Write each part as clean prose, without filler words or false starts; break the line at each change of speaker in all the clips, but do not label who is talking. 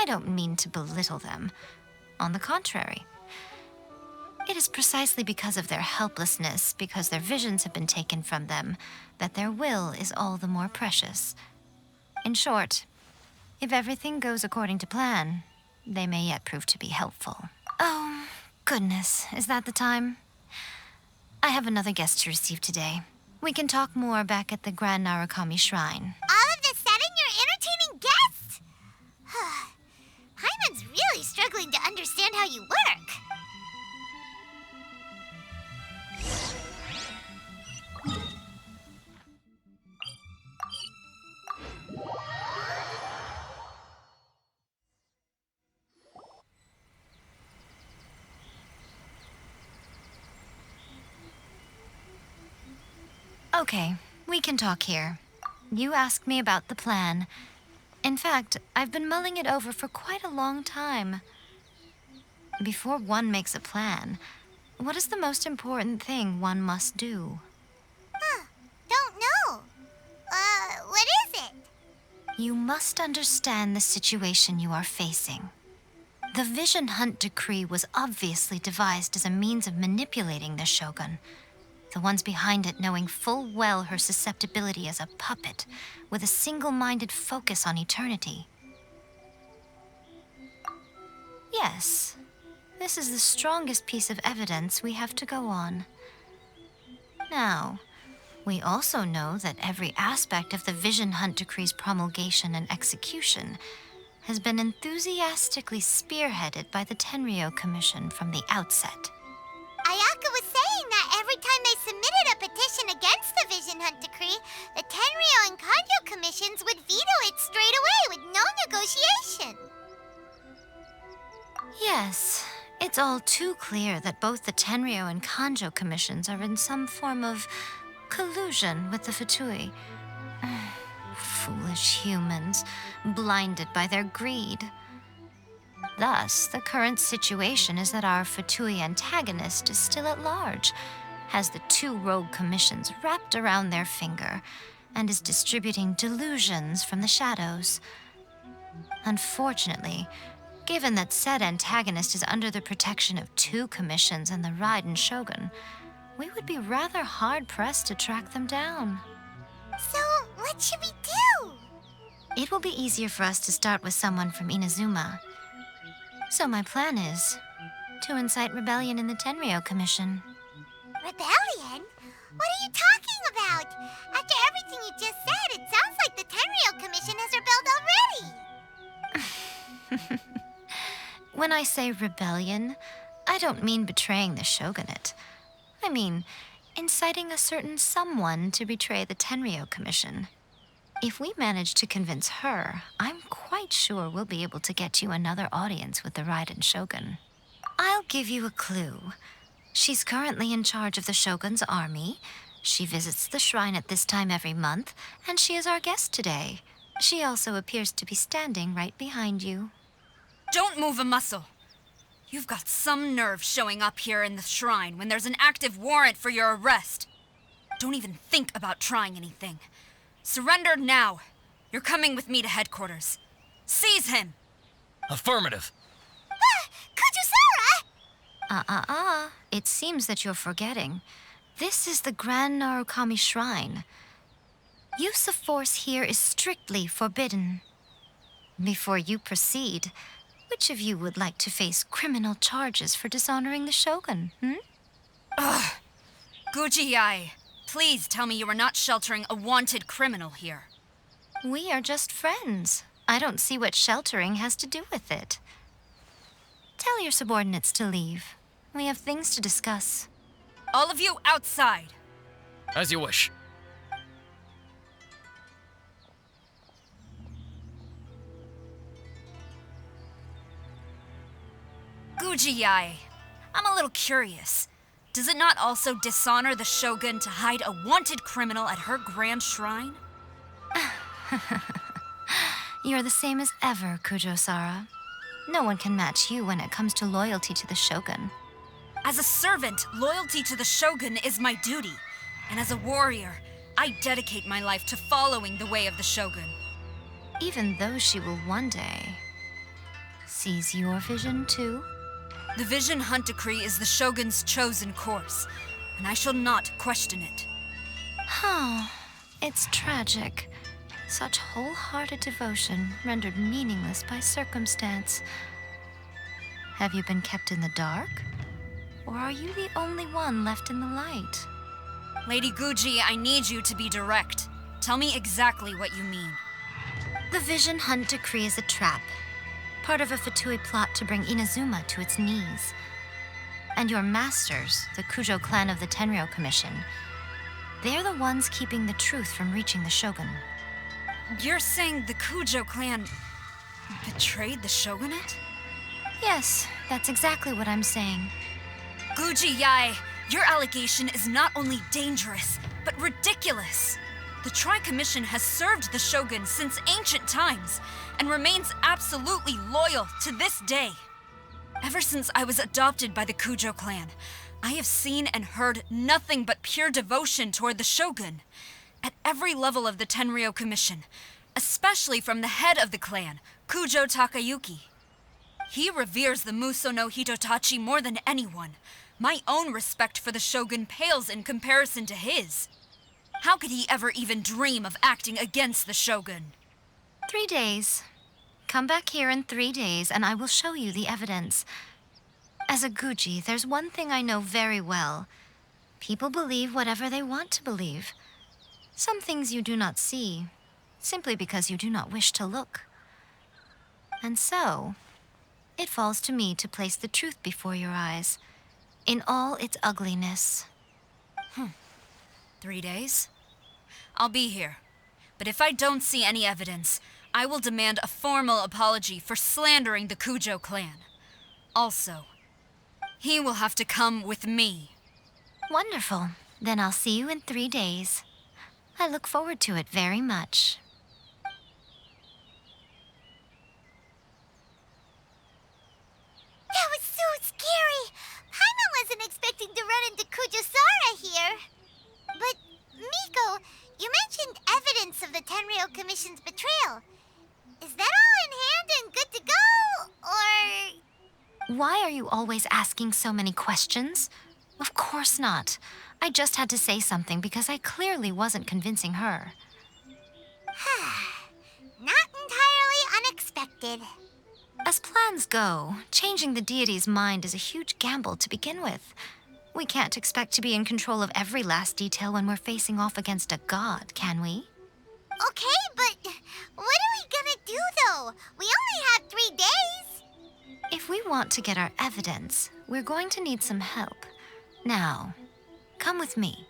I don't mean to belittle them. On the contrary. It is precisely because of their helplessness, because their visions have been taken from them, that their will is all the more precious. In short, if everything goes according to plan, they may yet prove to be helpful. Oh, goodness, is that the time? I have another guest to receive today. We can talk more back at the Grand Narukami Shrine.
All of a sudden, you're entertaining guests? Paimon's really struggling to understand how you work.
Okay, we can talk here. You asked me about the plan. In fact, I've been mulling it over for quite a long time. Before one makes a plan, what is the most important thing one must do?
Don't know. What is it?
You must understand the situation you are facing. The Vision Hunt Decree was obviously devised as a means of manipulating the Shogun, the ones behind it knowing full well her susceptibility as a puppet, with a single-minded focus on eternity. Yes, this is the strongest piece of evidence we have to go on. Now, we also know that every aspect of the Vision Hunt Decree's promulgation and execution has been enthusiastically spearheaded by the Tenryou Commission from the outset.
Ayaka was saying that every time they submitted a petition against the Vision Hunt Decree, the Tenryou and Kanjo commissions would veto it straight away with no negotiation.
Yes, it's all too clear that both the Tenryou and Kanjo commissions are in some form of collusion with the Fatui. Foolish humans, blinded by their greed. Thus, the current situation is that our Fatui antagonist is still at large, has the two rogue commissions wrapped around their finger, and is distributing delusions from the shadows. Unfortunately, given that said antagonist is under the protection of two commissions and the Raiden Shogun, we would be rather hard-pressed to track them down.
So, what should we do?
It will be easier for us to start with someone from Inazuma. So my plan is to incite rebellion in the Tenryou Commission.
Rebellion? What are you talking about? After everything you just said, it sounds like the Tenryou Commission has rebelled already.
When I say rebellion, I don't mean betraying the shogunate. I mean inciting a certain someone to betray the Tenryou Commission. If we manage to convince her, I'm quite sure we'll be able to get you another audience with the Raiden Shogun. I'll give you a clue. She's currently in charge of the Shogun's army. She visits the shrine at this time every month, and she is our guest today. She also appears to be standing right behind you.
Don't move a muscle. You've got some nerve showing up here in the shrine when there's an active warrant for your arrest. Don't even think about trying anything. Surrender now. You're coming with me to headquarters. Seize him!
Affirmative.
Kujusara!
It seems that you're forgetting. This is the Grand Narukami Shrine. Use of force here is strictly forbidden. Before you proceed, which of you would like to face criminal charges for dishonoring the Shogun,
Ugh! Guji-ai, please tell me you are not sheltering a wanted criminal here.
We are just friends. I don't see what sheltering has to do with it. Tell your subordinates to leave. We have things to discuss.
All of you outside.
As you wish.
Guji-ai, I'm a little curious. Does it not also dishonor the Shogun to hide a wanted criminal at her grand shrine?
You're the same as ever, Kujo-sara. No one can match you when it comes to loyalty to the Shogun.
As a servant, loyalty to the Shogun is my duty. And as a warrior, I dedicate my life to following the way of the Shogun.
Even though she will one day sees your vision too?
The Vision Hunt Decree is the Shogun's chosen course, and I shall not question it.
Oh, it's tragic. Such wholehearted devotion rendered meaningless by circumstance. Have you been kept in the dark? Or are you the only one left in the light?
Lady Guji, I need you to be direct. Tell me exactly what you mean.
The Vision Hunt Decree is a trap, part of a Fatui plot to bring Inazuma to its knees. And your masters, the Kujo clan of the Tenryou Commission, they're the ones keeping the truth from reaching the Shogun.
You're saying the Kujo clan betrayed the shogunate?
Yes, that's exactly what I'm saying.
Guji Yae, your allegation is not only dangerous, but ridiculous. The Tri-Commission has served the Shogun since ancient times and remains absolutely loyal to this day. Ever since I was adopted by the Kujo clan, I have seen and heard nothing but pure devotion toward the Shogun. At every level of the Tenryou Commission, especially from the head of the clan, Kujo Takayuki. He reveres the Muso no Hitotachi more than anyone. My own respect for the Shogun pales in comparison to his. How could he ever even dream of acting against the Shogun?
3 days. Come back here in 3 days and I will show you the evidence. As a Guji, there's one thing I know very well. People believe whatever they want to believe. Some things you do not see, simply because you do not wish to look. And so, it falls to me to place the truth before your eyes, in all its ugliness.
3 days? I'll be here. But if I don't see any evidence, I will demand a formal apology for slandering the Kujo clan. Also, he will have to come with me.
Wonderful. Then I'll see you in 3 days. I look forward to it very much.
That was so scary. Paimon wasn't expecting to run into Kujosara here. But, Miko, you mentioned evidence of the Tenryou Commission's betrayal. Is that all in hand and good to go, or...
Why are you always asking so many questions? Of course not. I just had to say something because I clearly wasn't convincing her.
Not entirely unexpected.
As plans go, changing the deity's mind is a huge gamble to begin with. We can't expect to be in control of every last detail when we're facing off against a god, can we?
Okay, but what are we gonna do, though? We only have 3 days.
If we want to get our evidence, we're going to need some help. Now, come with me.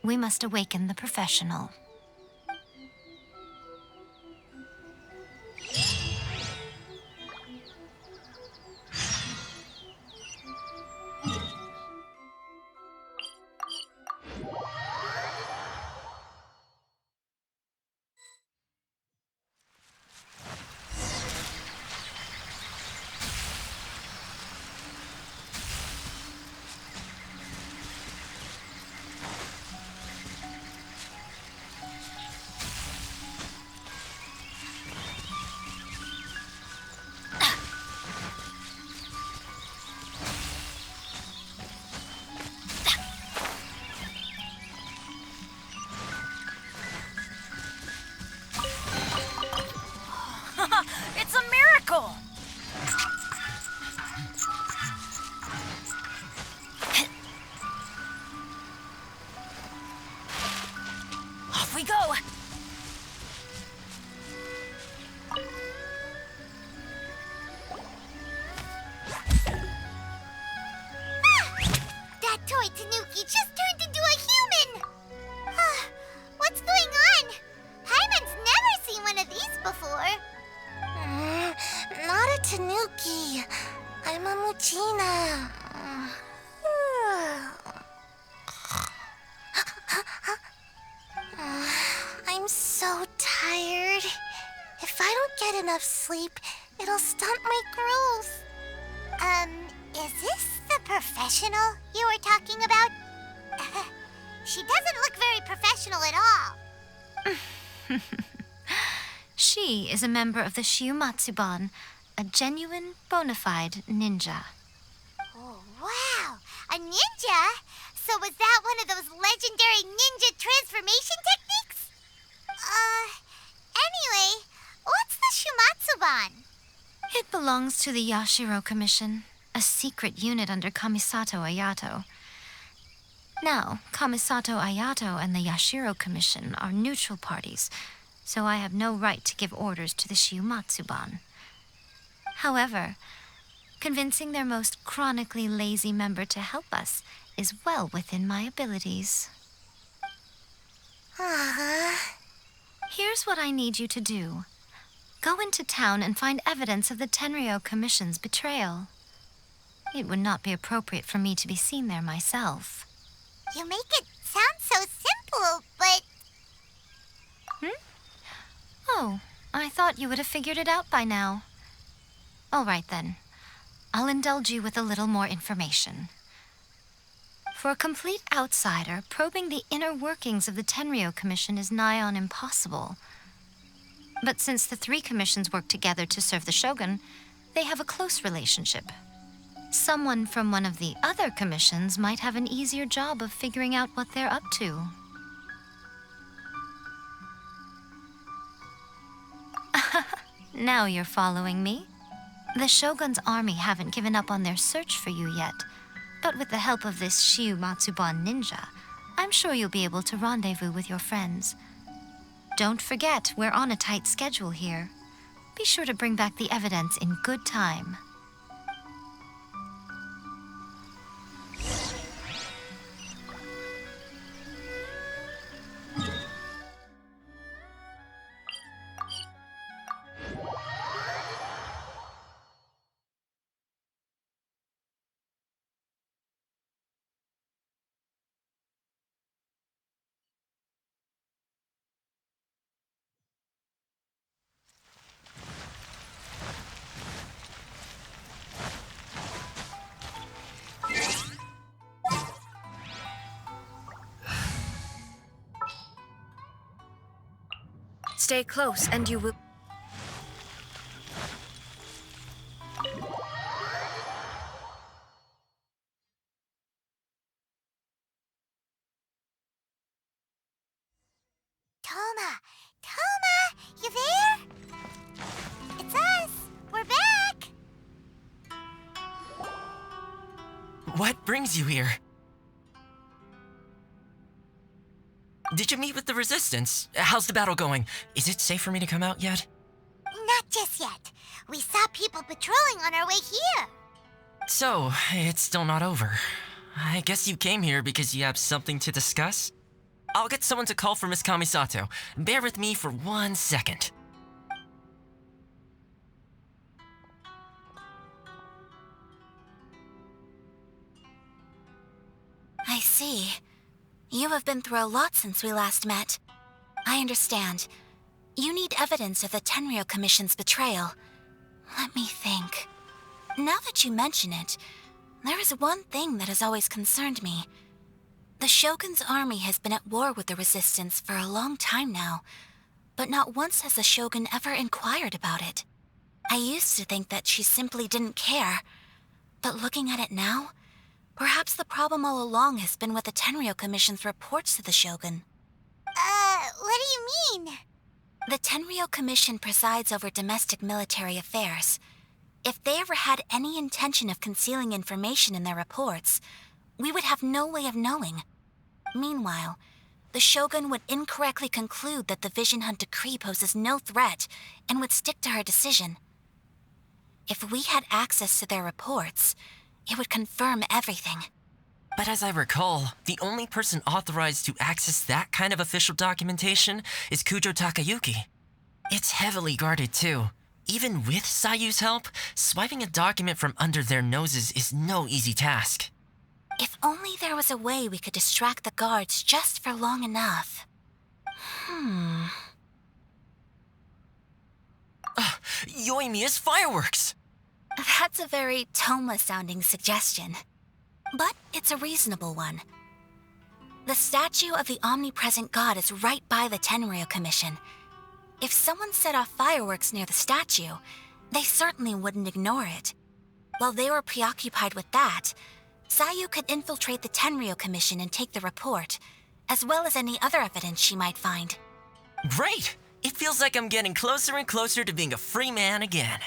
We must awaken the professional.
It's a miracle! Off we go!
That toy Tanuki just turned into a human! What's going on? Paimon's never seen one of these before. Not a Tanuki. I'm a Muchina. I'm so tired. If I don't get enough sleep, it'll stunt my growth. Is this the professional you were talking about? She doesn't look very professional at all.
She is a member of the Shiumatsuban, a genuine, bona fide ninja.
Oh, wow! A ninja? So was that one of those legendary ninja transformation techniques? Anyway, what's the Shumatsuban?
It belongs to the Yashiro Commission, a secret unit under Kamisato Ayato. Now, Kamisato Ayato and the Yashiro Commission are neutral parties, so I have no right to give orders to the Shiumatsuban. However, convincing their most chronically lazy member to help us is well within my abilities. Here's what I need you to do. Go into town and find evidence of the Tenryou Commission's betrayal. It would not be appropriate for me to be seen there myself.
You make it sound so simple, but...
Oh, I thought you would have figured it out by now. All right then. I'll indulge you with a little more information. For a complete outsider, probing the inner workings of the Tenryou Commission is nigh on impossible. But since the three commissions work together to serve the Shogun, they have a close relationship. Someone from one of the other commissions might have an easier job of figuring out what they're up to. Now you're following me. The Shogun's army haven't given up on their search for you yet, but with the help of this Shiumatsuban ninja, I'm sure you'll be able to rendezvous with your friends. Don't forget, we're on a tight schedule here. Be sure to bring back the evidence in good time.
Stay close and you will...
Toma, you there? It's us. We're back.
What brings you here? Did you meet with the Resistance? How's the battle going? Is it safe for me to come out yet?
Not just yet. We saw people patrolling on our way here.
So, it's still not over. I guess you came here because you have something to discuss? I'll get someone to call for Miss Kamisato. Bear with me for 1 second.
I see. You have been through a lot since we last met. I understand. You need evidence of the Tenryou Commission's betrayal. Let me think. Now that you mention it, there is one thing that has always concerned me. The Shogun's army has been at war with the Resistance for a long time now, but not once has the Shogun ever inquired about it. I used to think that she simply didn't care, but looking at it now, perhaps the problem all along has been with the Tenryou Commission's reports to the Shogun.
What do you mean?
The Tenryou Commission presides over domestic military affairs. If they ever had any intention of concealing information in their reports, we would have no way of knowing. Meanwhile, the Shogun would incorrectly conclude that the Vision Hunt decree poses no threat and would stick to her decision. If we had access to their reports, it would confirm everything.
But as I recall, the only person authorized to access that kind of official documentation is Kujo Takayuki. It's heavily guarded too. Even with Sayu's help, swiping a document from under their noses is no easy task.
If only there was a way we could distract the guards just for long enough.
Yoimiya's fireworks!
That's a very Toma-sounding suggestion. But it's a reasonable one. The statue of the omnipresent god is right by the Tenryou Commission. If someone set off fireworks near the statue, They certainly wouldn't ignore it. While they were preoccupied with that, Sayu could infiltrate the Tenryo Commission and take the report, as well as any other evidence she might find.
Great! It feels like I'm getting closer and closer to being a free man again.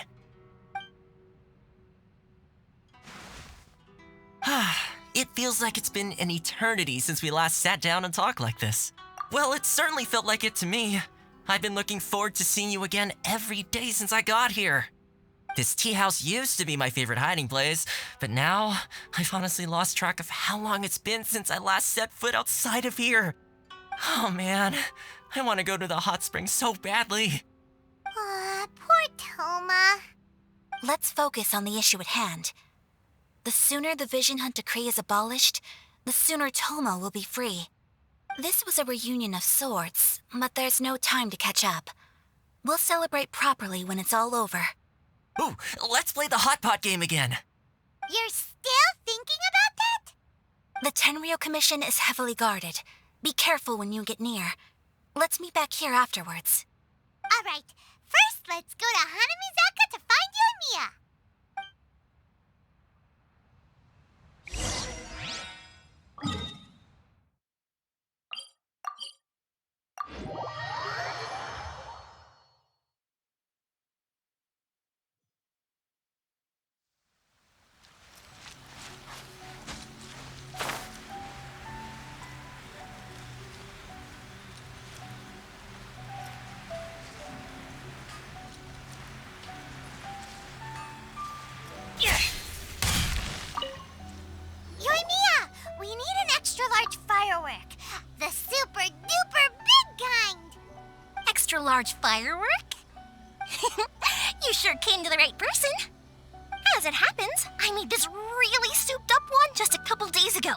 It feels like it's been an eternity since we last sat down and talked like this. Well, it certainly felt like it to me. I've been looking forward to seeing you again every day since I got here. This tea house used to be my favorite hiding place, but now I've honestly lost track of how long it's been since I last set foot outside of here. Oh man, I want to go to the hot springs so badly.
Aw, poor Toma.
Let's focus on the issue at hand. The sooner the Vision Hunt Decree is abolished, the sooner Toma will be free. This was a reunion of sorts, but there's no time to catch up. We'll celebrate properly when it's all over.
Ooh, let's play the hot pot game again.
You're still thinking about that?
The Tenryo Commission is heavily guarded. Be careful when you get near. Let's meet back here afterwards.
All right, first let's go to Hanamizaka to find Yoimiya. Yoimiya, we need an extra large firework. The super duper big kind.
Extra large firework? You sure came to the right person. As it happens, I made this really souped up one just a couple days ago.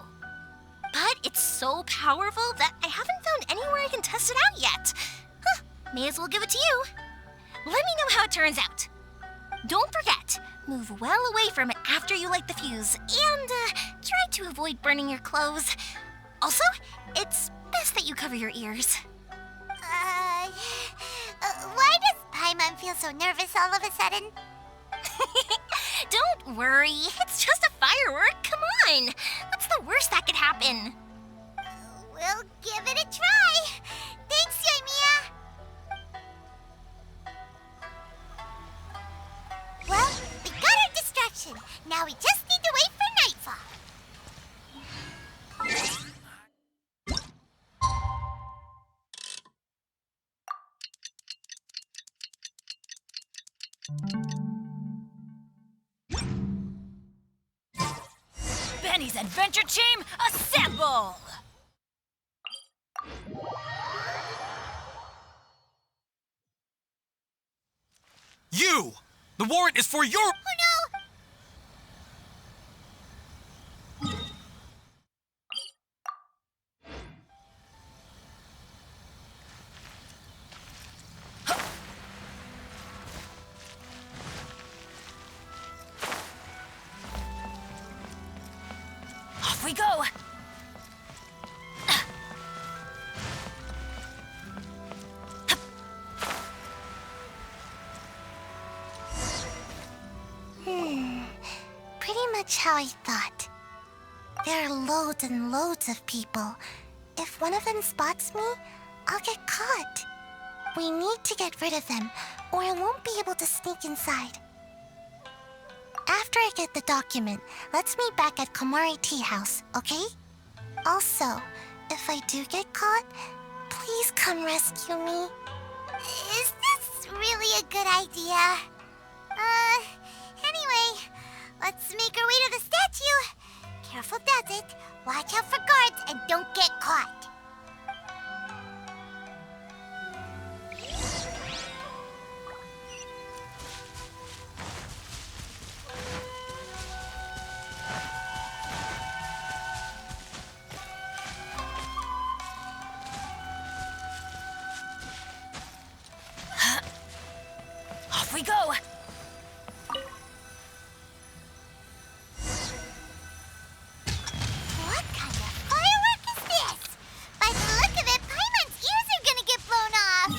But it's so powerful that I haven't found anywhere I can test it out yet. Huh, may as well give it to you. Let me know how it turns out. Don't forget, move well away from it after you light the fuse, and try to avoid burning your clothes. Also, it's best that you cover your ears.
Why does Paimon feel so nervous all of a sudden?
Don't worry, it's just a firework. Come on. What's the worst that could happen?
We'll give it a try. Thanks, Yoimiya. Well, we got our distraction. Now we just need to wait for nightfall.
Benny's Adventure Team, assemble!
You! The warrant is for your.
Oh no!
Off we go!
Pretty much how I thought. There are loads and loads of people. If one of them spots me, I'll get caught. We need to get rid of them, or I won't be able to sneak inside. After I get the document, let's meet back at Komari Tea House, okay? Also, if I do get caught, please come rescue me. Is this really a good idea? Anyway, let's make our way to the statue. Careful does it. Watch out for guards and don't get caught.
Off we go!
What kind of firework is this? By the look of it, Paimon's ears are gonna get blown off.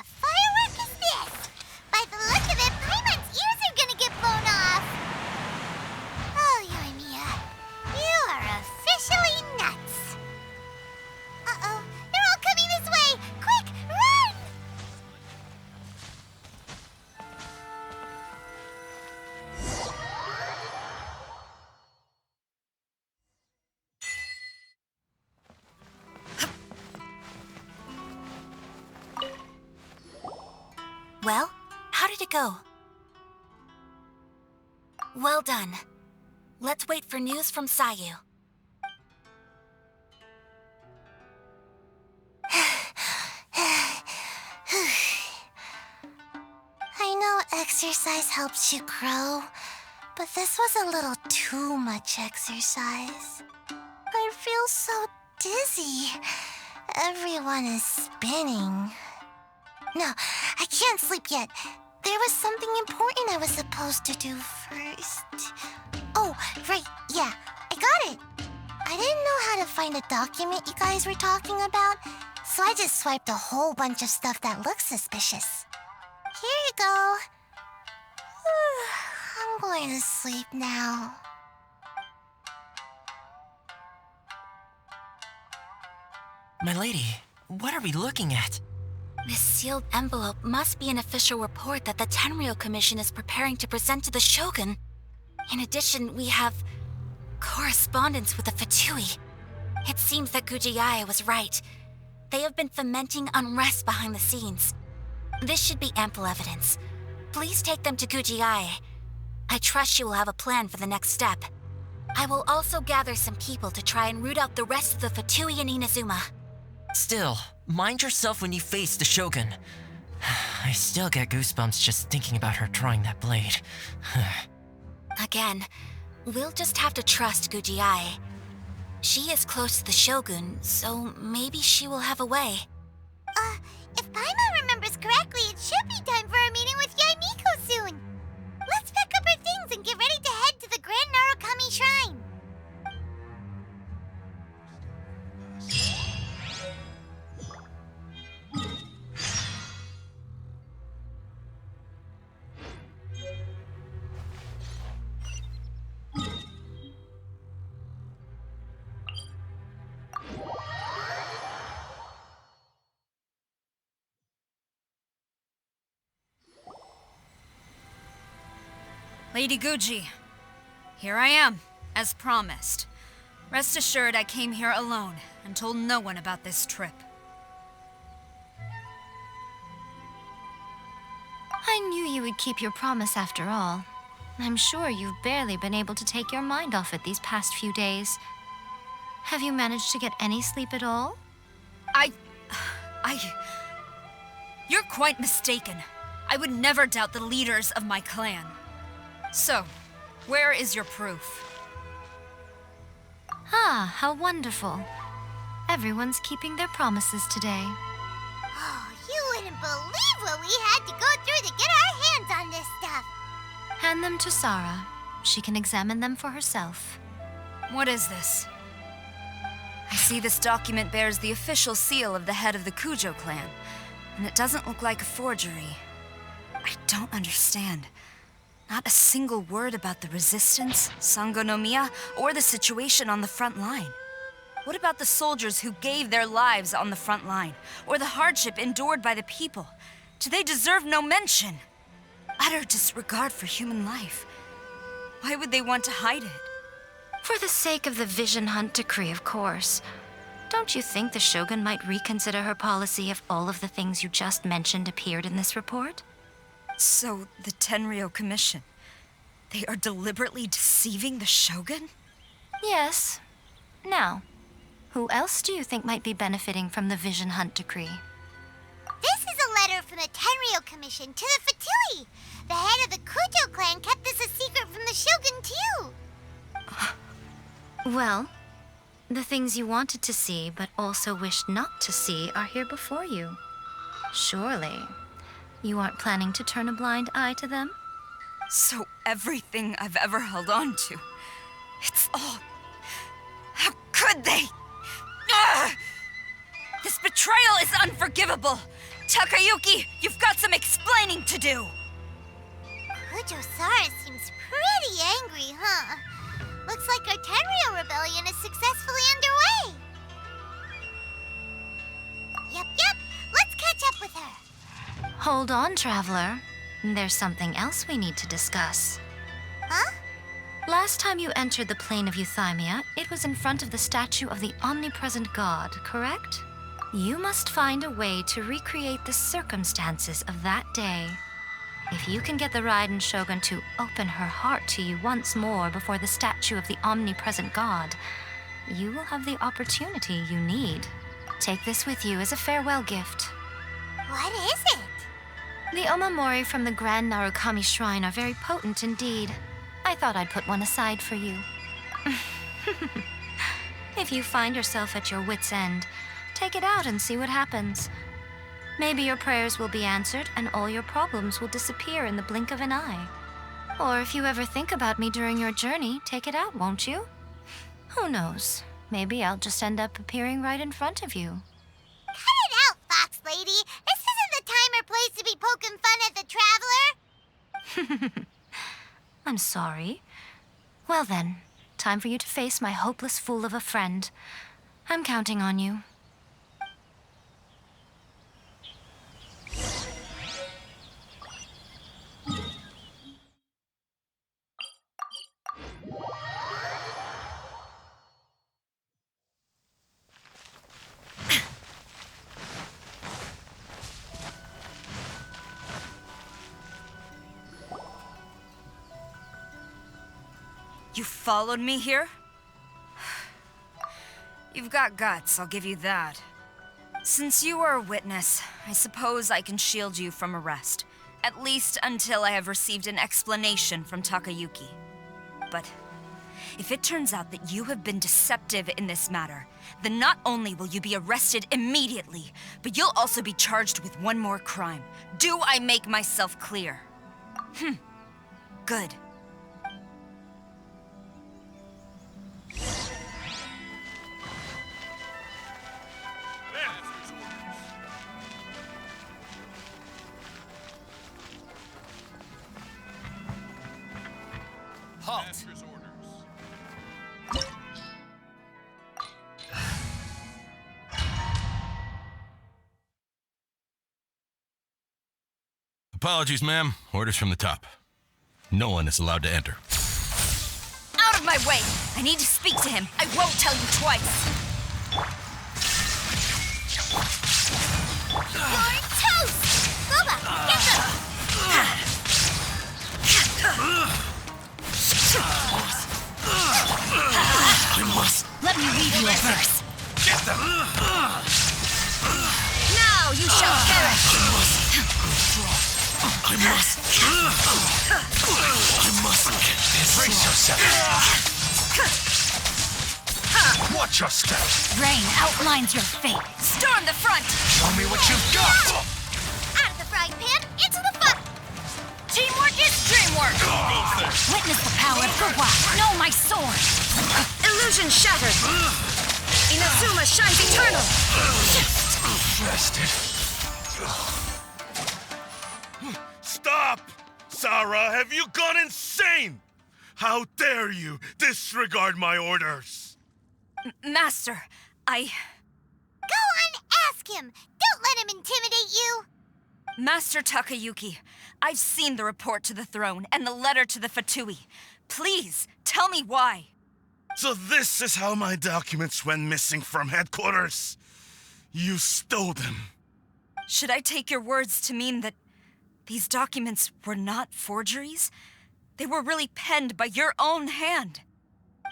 of firework is this? By the look of it, Paimon's ears are gonna get blown off. Oh, Yoimiya, you are officially nuts. Uh-oh, they're all coming this way. Quick, run!
Well, how did it go? Well done. Let's wait for news from Sayu.
I know exercise helps you grow, but this was a little too much exercise. I feel so dizzy. Everyone is spinning. No, I can't sleep yet. There was something important I was supposed to do first. Oh, right, yeah, I got it. I didn't know how to find a document you guys were talking about, so I just swiped a whole bunch of stuff that looks suspicious. Here you go. I'm going to sleep now.
My lady, what are we looking at?
This sealed envelope must be an official report that the Tenryou Commission is preparing to present to the Shogun. In addition, we have correspondence with the Fatui. It seems that Gujiae was right. They have been fomenting unrest behind the scenes. This should be ample evidence. Please take them to Gujiae. I trust she will have a plan for the next step. I will also gather some people to try and root out the rest of the Fatui in Inazuma.
Still, mind yourself when you face the Shogun. I still get goosebumps just thinking about her drawing that blade.
Again, we'll just have to trust Gujiae. She is close to the Shogun, so maybe she will have a way.
If Paimon remembers correctly, it should be time for our meeting with Yaimiko soon. Let's pack up our things and get ready to head to the Grand Narukami Shrine.
Lady Guji, here I am, as promised. Rest assured I came here alone and told no one about this trip.
I knew you would keep your promise after all. I'm sure you've barely been able to take your mind off it these past few days. Have you managed to get any sleep at all?
You're quite mistaken. I would never doubt the leaders of my clan. So, where is your proof?
Ah, how wonderful. Everyone's keeping their promises today.
Oh, you wouldn't believe what we had to go through to get our hands on this stuff.
Hand them to Sarah. She can examine them for herself.
What is this? I see this document bears the official seal of the head of the Kujo clan, and it doesn't look like a forgery. I don't understand. Not a single word about the resistance, Sangonomiya, or the situation on the front line. What about the soldiers who gave their lives on the front line, or the hardship endured by the people? Do they deserve no mention? Utter disregard for human life. Why would they want to hide it?
For the sake of the Vision Hunt decree, of course. Don't you think the Shogun might reconsider her policy if all of the things you just mentioned appeared in this report?
So, the Tenryou Commission, they are deliberately deceiving the Shogun?
Yes. Now, who else do you think might be benefiting from the Vision Hunt decree?
This is a letter from the Tenryou Commission to the Fatui. The head of the Kujo clan kept this a secret from the Shogun, too.
Well, the things you wanted to see but also wished not to see are here before you. Surely, you aren't planning to turn a blind eye to them?
So everything I've ever held on to, it's all... How could they? Ugh! This betrayal is unforgivable! Takayuki, you've got some explaining to do!
Kujo-Sara seems pretty angry, huh? Looks like our Tenryo rebellion is successfully underway. Yep. Let's catch up with her.
Hold on, Traveler. There's something else we need to discuss.
Huh?
Last time you entered the plane of Euthymia, it was in front of the statue of the omnipresent god, correct? You must find a way to recreate the circumstances of that day. If you can get the Raiden Shogun to open her heart to you once more before the statue of the omnipresent god, you will have the opportunity you need. Take this with you as a farewell gift.
What is it?
The Omamori from the Grand Narukami Shrine are very potent indeed. I thought I'd put one aside for you. If you find yourself at your wit's end, take it out and see what happens. Maybe your prayers will be answered and all your problems will disappear in the blink of an eye. Or if you ever think about me during your journey, take it out, won't you? Who knows? Maybe I'll just end up appearing right in front of you.
Cut it out, Fox Lady. This isn't the time or place to be poking fun at the Traveler.
I'm sorry. Well then, time for you to face my hopeless fool of a friend. I'm counting on you.
You followed me here? You've got guts, I'll give you that. Since you are a witness, I suppose I can shield you from arrest. At least until I have received an explanation from Takayuki. But if it turns out that you have been deceptive in this matter, then not only will you be arrested immediately, but you'll also be charged with one more crime. Do I make myself clear? Good.
Halt!
Apologies, ma'am. Orders from the top. No one is allowed to enter.
Out of my way! I need to speak to him. I won't tell you twice.
You're toast! Boba, get them!
I must
Let me read you a verse.
get them!
Now you shall perish!
I must get this. Brace yourself. Watch your step.
Rain outlines your fate. Storm the front!
Show me what you've got.
Out of the frying pan, into the fun!
Teamwork is dreamwork! Witness the power of Gurwa. Know my sword! Illusion shattered! Inazuma shines eternal!
Rested.
Stop! Sarah, have you gone insane? How dare you disregard my orders?
Master,
Go on, ask him! Don't let him intimidate you!
Master Takayuki, I've seen the report to the throne and the letter to the Fatui. Please, tell me why.
So this is how my documents went missing from headquarters. You stole them.
Should I take your words to mean that these documents were not forgeries? They were really penned by your own hand.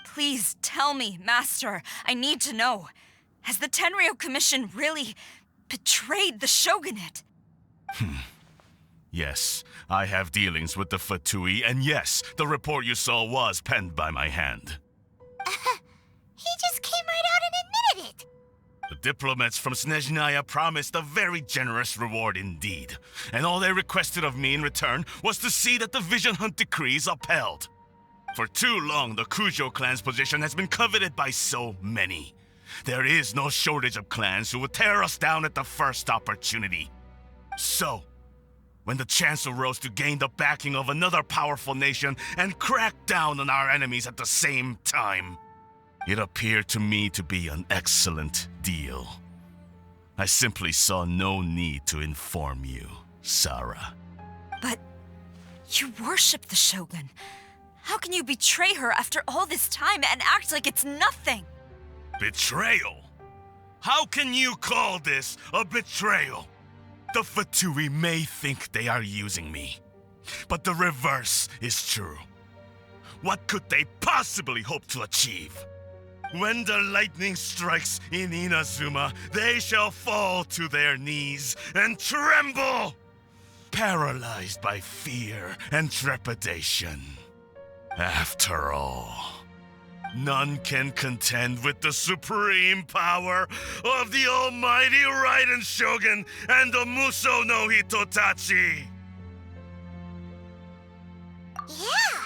Please tell me, Master. I need to know. Has the Tenryo Commission really betrayed the Shogunate?
Yes, I have dealings with the Fatui, and yes, the report you saw was penned by my hand.
He just came right out and admitted it!
The diplomats from Snezhnaya promised a very generous reward indeed, and all they requested of me in return was to see that the Vision Hunt decree is upheld. For too long, the Kujo clan's position has been coveted by so many. There is no shortage of clans who would tear us down at the first opportunity. So, when the chance arose to gain the backing of another powerful nation and crack down on our enemies at the same time, it appeared to me to be an excellent deal. I simply saw no need to inform you, Sarah.
But you worship the Shogun. How can you betray her after all this time and act like it's nothing?
Betrayal? How can you call this a betrayal? The Fatui may think they are using me, but the reverse is true. What could they possibly hope to achieve? When the lightning strikes in Inazuma, they shall fall to their knees and tremble, paralyzed by fear and trepidation. After all, none can contend with the supreme power of the almighty Raiden Shogun and the Muso no Hitotachi.
Yeah,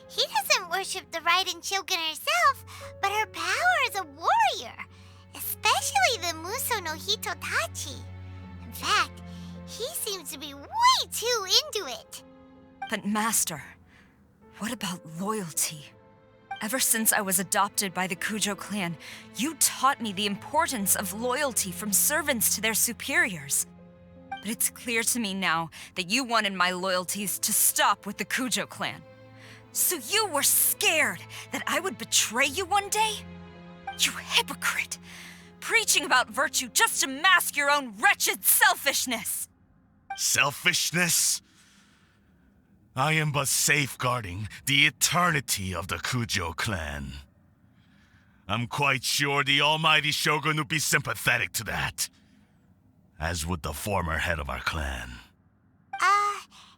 he doesn't worship the Raiden Shogun herself, but her power as a warrior, especially the Muso no Hitotachi. In fact, he seems to be way too into it.
But Master, what about loyalty? Ever since I was adopted by the Kujo clan, you taught me the importance of loyalty from servants to their superiors. But it's clear to me now that you wanted my loyalties to stop with the Kujo clan. So you were scared that I would betray you one day? You hypocrite! Preaching about virtue just to mask your own wretched selfishness!
Selfishness? I am but safeguarding the eternity of the Kujo clan. I'm quite sure the almighty Shogun would be sympathetic to that, as would the former head of our clan.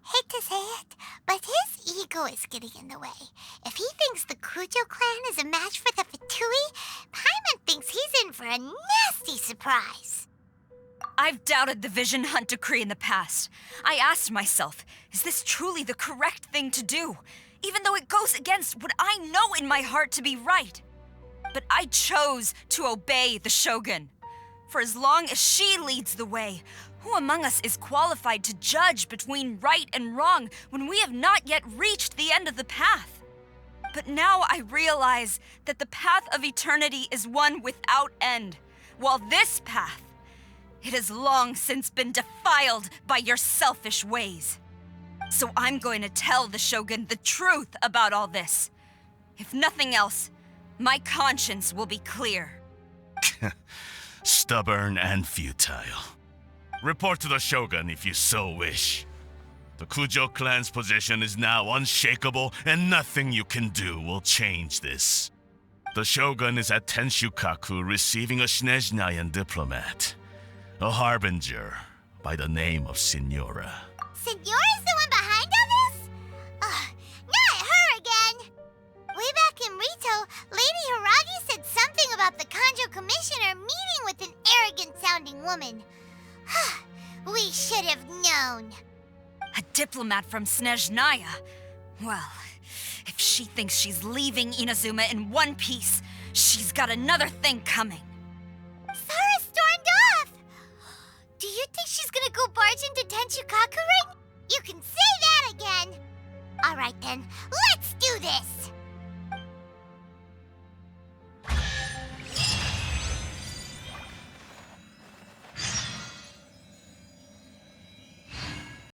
Hate to say it, but his ego is getting in the way. If he thinks the Kujo clan is a match for the Fatui, Paimon thinks he's in for a nasty surprise.
I've doubted the Vision Hunt decree in the past. I asked myself, is this truly the correct thing to do? Even though it goes against what I know in my heart to be right. But I chose to obey the Shogun. For as long as she leads the way, who among us is qualified to judge between right and wrong when we have not yet reached the end of the path? But now I realize that the path of eternity is one without end, while this path, it has long since been defiled by your selfish ways. So I'm going to tell the Shogun the truth about all this. If nothing else, my conscience will be clear.
Stubborn and futile. Report to the Shogun if you so wish. The Kujo clan's position is now unshakable, and nothing you can do will change this. The Shogun is at Tenshukaku receiving a Snezhnayan diplomat, a harbinger by the name of Signora.
Signora's the one behind all this? Not her again! Way back in Rito, Lady Hiragi said something about the Kanjo Commissioner meeting with an arrogant-sounding woman. We should have known.
A diplomat from Snezhnaya? Well, if she thinks she's leaving Inazuma in one piece, she's got another thing coming.
Sarah stormed off! Do you think she's gonna go barge into Tenshukaku Ring? You can say that again! Alright then, let's do this!